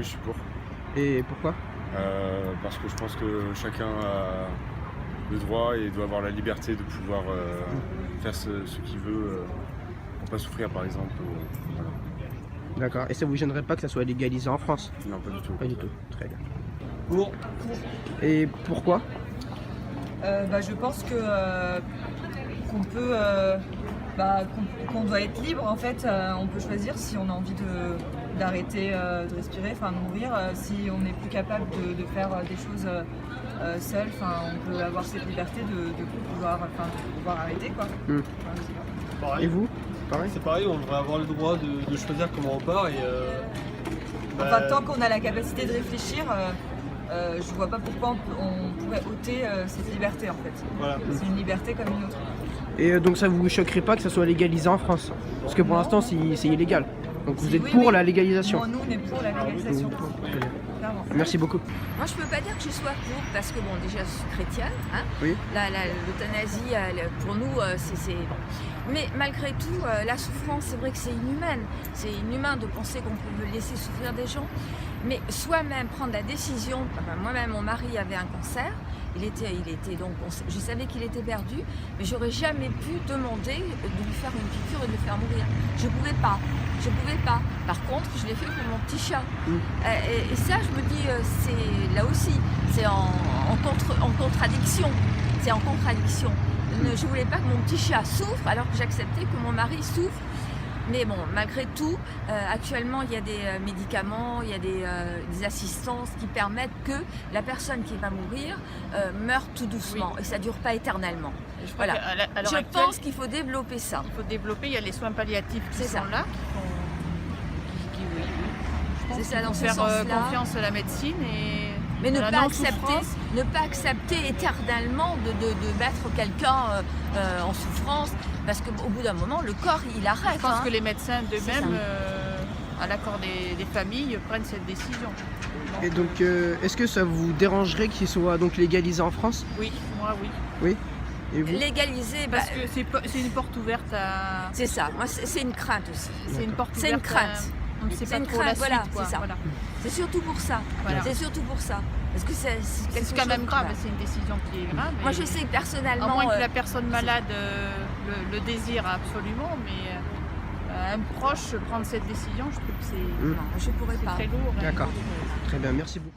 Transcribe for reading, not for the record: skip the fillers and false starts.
Oui, je suis pour. Et pourquoi? Parce que je pense que chacun a le droit et doit avoir la liberté de pouvoir faire ce qu'il veut pour pas souffrir, par exemple. Voilà. D'accord. Et ça vous gênerait pas que ça soit légalisé en France? Non, pas du tout. Pas du tout. Très bien. Pour. Et pourquoi? Je pense que qu'on peut qu'on doit être libre en fait. On peut choisir si on a envie d'arrêter de respirer, enfin de mourir, si on n'est plus capable de faire des choses seul, on peut avoir cette liberté de pouvoir arrêter quoi. Enfin, je sais pas. Pareil. Et vous? Pareil? C'est pareil, on devrait avoir le droit de choisir comment on part et Enfin, tant qu'on a la capacité de réfléchir, je vois pas pourquoi on pourrait ôter cette liberté en fait. voilà. C'est une liberté comme une autre. Et donc ça vous choquerait pas que ça soit légalisé en France? Parce que pour l'instant c'est illégal. Donc vous êtes Oui, pour oui. la légalisation? Nous on est pour la légalisation. Clairement. Merci beaucoup. Moi, je peux pas dire que je sois pour, parce que bon, déjà, je suis chrétienne. Hein. Oui. L'euthanasie, pour nous, c'est bon. Mais malgré tout, la souffrance, c'est vrai que c'est inhumaine. C'est inhumain de penser qu'on peut laisser souffrir des gens. Mais soi-même prendre la décision. Moi-même, mon mari avait un cancer. Il était donc, je savais qu'il était perdu, mais j'aurais jamais pu demander de lui faire une piqûre et de le faire mourir. Je pouvais pas. Par contre, je l'ai fait pour mon petit chat. Et ça, je me dis, c'est là aussi, c'est en contradiction. C'est en contradiction. Je voulais pas que mon petit chat souffre, alors que j'acceptais que mon mari souffre. Mais bon, malgré tout, actuellement, il y a des médicaments, il y a des assistances qui permettent que la personne qui va mourir meure tout doucement. Et ça ne dure pas éternellement. Je Voilà. Je pense qu'il faut développer ça. Il faut développer, il y a les soins palliatifs qui sont là, C'est ça, dans ce faire sens-là. confiance à la médecine et Mais ne la pas non-souffrance. accepter éternellement de mettre quelqu'un en souffrance, parce qu'au bout d'un moment, le corps, il arrête. Je pense hein. que les médecins C'est d'eux-mêmes, à l'accord des familles, prennent cette décision. Et donc est-ce que ça vous dérangerait qu'il soit donc légalisé en France? Oui, moi oui. Oui. Et vous? Légaliser, Parce que c'est une porte ouverte à... c'est ça. Moi, c'est une crainte aussi. C'est une porte C'est ouverte une crainte. On ne sait C'est pas une trop la crainte, voilà, suite, quoi. c'est ça. Voilà. C'est surtout pour ça. Voilà. C'est surtout pour ça. Parce que c'est quelque C'est quand même chose- grave, voilà. c'est une décision qui est grave. Moi, et je sais que à personnellement, moins que la personne malade le désire absolument, mais un proche prendre cette décision, je trouve que c'est non, je pourrais pas. très lourd. D'accord. Très bien, merci beaucoup.